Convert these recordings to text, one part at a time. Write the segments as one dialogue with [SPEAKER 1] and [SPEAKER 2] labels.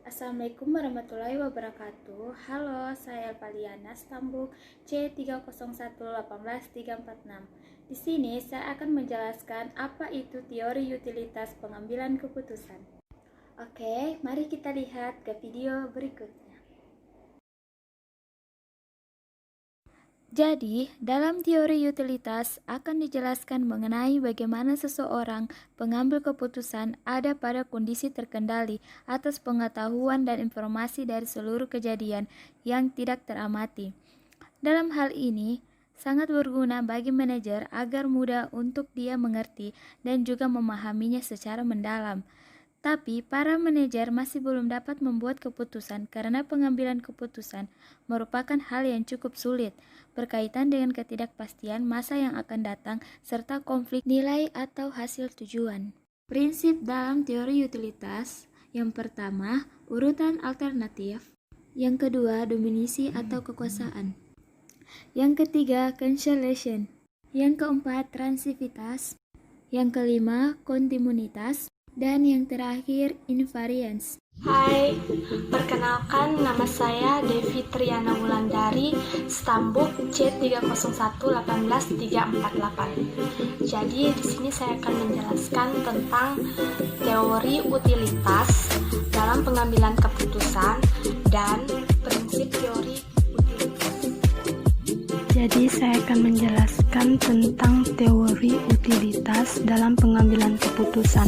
[SPEAKER 1] Assalamualaikum warahmatullahi wabarakatuh. Halo, saya Elvaliana Stambuk C301818346. Di sini saya akan menjelaskan apa itu teori utilitas pengambilan keputusan. Oke, mari kita lihat ke video berikutnya. Jadi, dalam teori utilitas akan dijelaskan mengenai bagaimana seseorang pengambil keputusan ada pada kondisi terkendali atas pengetahuan dan informasi dari seluruh kejadian yang tidak teramati. Dalam hal ini, sangat berguna bagi manajer agar mudah untuk dia mengerti dan juga memahaminya secara mendalam. Tapi para manajer masih belum dapat membuat keputusan karena pengambilan keputusan merupakan hal yang cukup sulit, berkaitan dengan ketidakpastian masa yang akan datang serta konflik nilai atau hasil tujuan. Prinsip dalam teori utilitas: yang pertama, urutan alternatif; yang kedua, dominisi atau kekuasaan; yang ketiga, cancellation; yang keempat, transivitas; yang kelima, kontinuitas; dan yang terakhir, invariance.
[SPEAKER 2] Hai, perkenalkan nama saya Devi Triana Wulandari, Stambuk C301818348. Jadi di sini saya akan menjelaskan tentang teori utilitas dalam pengambilan keputusan dan prinsip teori utilitas.
[SPEAKER 3] Jadi saya akan menjelaskan tentang teori utilitas dalam pengambilan keputusan.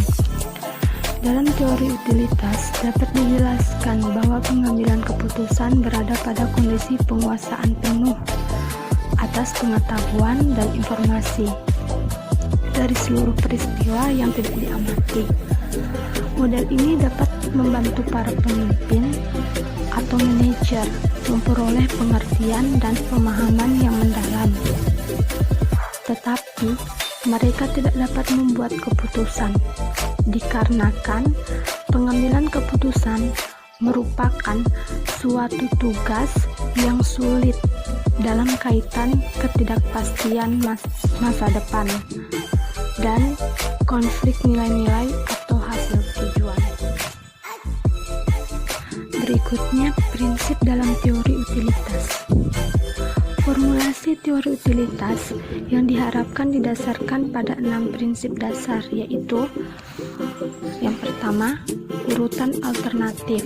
[SPEAKER 3] Dalam teori utilitas dapat dijelaskan bahwa pengambilan keputusan berada pada kondisi penguasaan penuh atas pengetahuan dan informasi dari seluruh peristiwa yang tidak diamati. Model ini dapat membantu para pemimpin atau manajer memperoleh pengertian dan pemahaman yang mendalam. Tetapi mereka tidak dapat membuat keputusan dikarenakan pengambilan keputusan merupakan suatu tugas yang sulit dalam kaitan ketidakpastian masa depan dan konflik nilai-nilai atau hasil tujuan. Berikutnya, prinsip dalam teori utilitas. Formulasi teori utilitas yang diharapkan didasarkan pada 6 prinsip dasar, yaitu: yang pertama, urutan alternatif;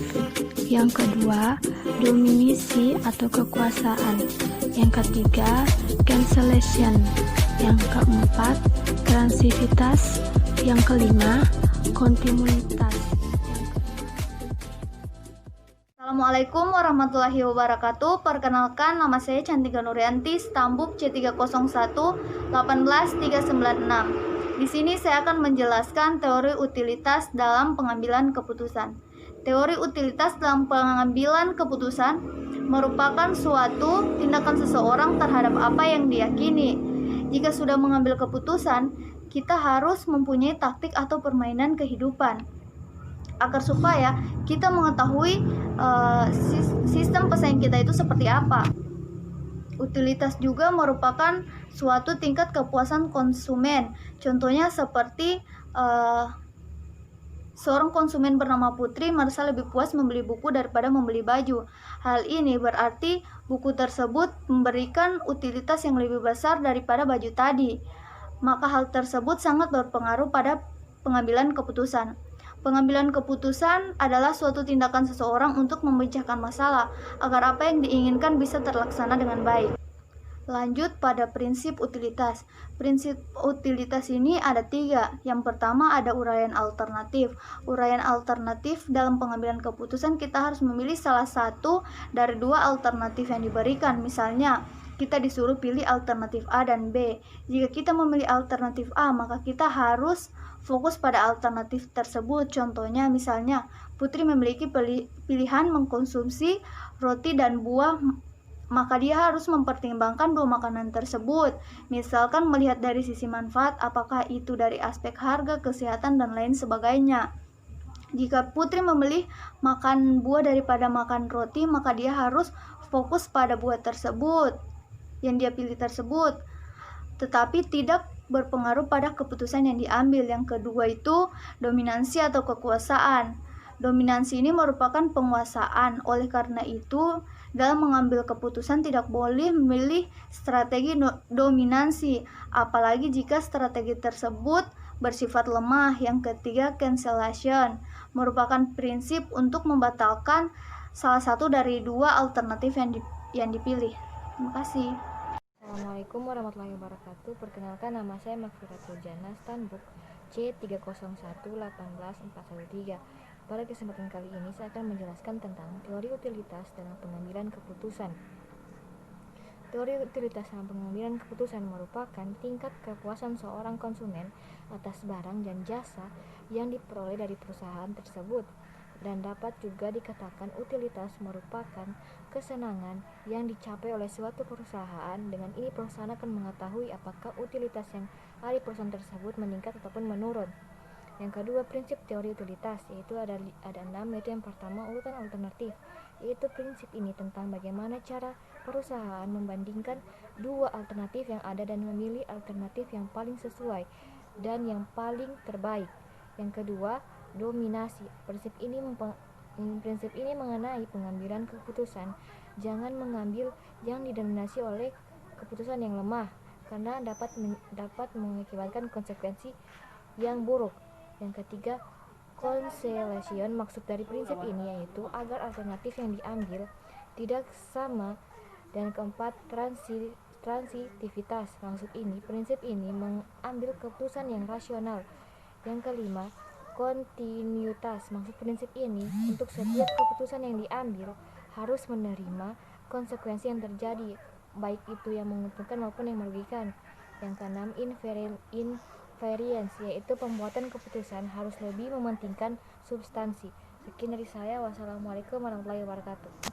[SPEAKER 3] yang kedua, dominisi atau kekuasaan; yang ketiga, cancellation; yang keempat, transivitas; yang kelima, kontinuitas.
[SPEAKER 4] Assalamualaikum warahmatullahi wabarakatuh. Perkenalkan, nama saya Cantika Nurianti, Stambuk C301818396. Di sini saya akan menjelaskan teori utilitas dalam pengambilan keputusan. Teori utilitas dalam pengambilan keputusan merupakan suatu tindakan seseorang terhadap apa yang diyakini. Jika sudah mengambil keputusan, kita harus mempunyai taktik atau permainan kehidupan agar supaya kita mengetahui sistem pesaing kita itu seperti apa. Utilitas juga merupakan suatu tingkat kepuasan konsumen. Contohnya seperti seorang konsumen bernama Putri merasa lebih puas membeli buku daripada membeli baju. Hal ini berarti buku tersebut memberikan utilitas yang lebih besar daripada baju tadi. Maka hal tersebut sangat berpengaruh pada pengambilan keputusan. Pengambilan keputusan adalah suatu tindakan seseorang untuk memecahkan masalah agar apa yang diinginkan bisa terlaksana dengan baik. Lanjut pada prinsip utilitas. Prinsip utilitas ini ada 3. Yang pertama ada uraian alternatif. Uraian alternatif dalam pengambilan keputusan kita harus memilih salah satu dari 2 alternatif yang diberikan. Misalnya, kita disuruh pilih alternatif A dan B. Jika kita memilih alternatif A, maka kita harus fokus pada alternatif tersebut. Contohnya, misalnya Putri memiliki pilihan mengkonsumsi roti dan buah, maka dia harus mempertimbangkan 2 makanan tersebut. Misalkan melihat dari sisi manfaat, apakah itu dari aspek harga, kesehatan, dan lain sebagainya. Jika Putri memilih makan buah daripada makan roti, maka dia harus fokus pada buah tersebut yang dia pilih tersebut, tetapi tidak berpengaruh pada keputusan yang diambil. Yang kedua itu dominansi atau kekuasaan. Dominansi ini merupakan penguasaan. Oleh karena itu, dalam mengambil keputusan tidak boleh memilih strategi dominansi, apalagi jika strategi tersebut bersifat lemah. Yang ketiga, cancellation merupakan prinsip untuk membatalkan salah satu dari dua alternatif yang dipilih. Terima kasih.
[SPEAKER 5] Assalamualaikum warahmatullahi wabarakatuh. Perkenalkan, nama saya Makfiratul Jannah, Stanbook C3011814113. Pada kesempatan kali ini saya akan menjelaskan tentang teori utilitas dalam pengambilan keputusan. Teori utilitas dalam pengambilan keputusan merupakan tingkat kepuasan seorang konsumen atas barang dan jasa yang diperoleh dari perusahaan tersebut, dan dapat juga dikatakan utilitas merupakan kesenangan yang dicapai oleh suatu perusahaan. Dengan ini perusahaan akan mengetahui apakah utilitas yang ada di perusahaan tersebut meningkat ataupun menurun. Yang kedua, prinsip teori utilitas, yaitu ada 6, yaitu yang pertama urutan alternatif, yaitu prinsip ini tentang bagaimana cara perusahaan membandingkan dua alternatif yang ada dan memilih alternatif yang paling sesuai dan yang paling terbaik. Yang kedua, dominasi. Prinsip ini mengenai pengambilan keputusan. Jangan mengambil yang didominasi oleh keputusan yang lemah, karena dapat mengakibatkan konsekuensi yang buruk. Yang ketiga, cancellation. Maksud dari prinsip ini yaitu agar alternatif yang diambil tidak sama. Dan keempat, transitivitas. Prinsip ini mengambil keputusan yang rasional. Yang kelima, kontinuitas. Maksud prinsip ini, untuk setiap keputusan yang diambil harus menerima konsekuensi yang terjadi, baik itu yang menguntungkan maupun yang merugikan. Yang keenam, invariance, yaitu pembuatan keputusan harus lebih mementingkan substansi. Sekian dari saya. Wassalamualaikum warahmatullahi wabarakatuh.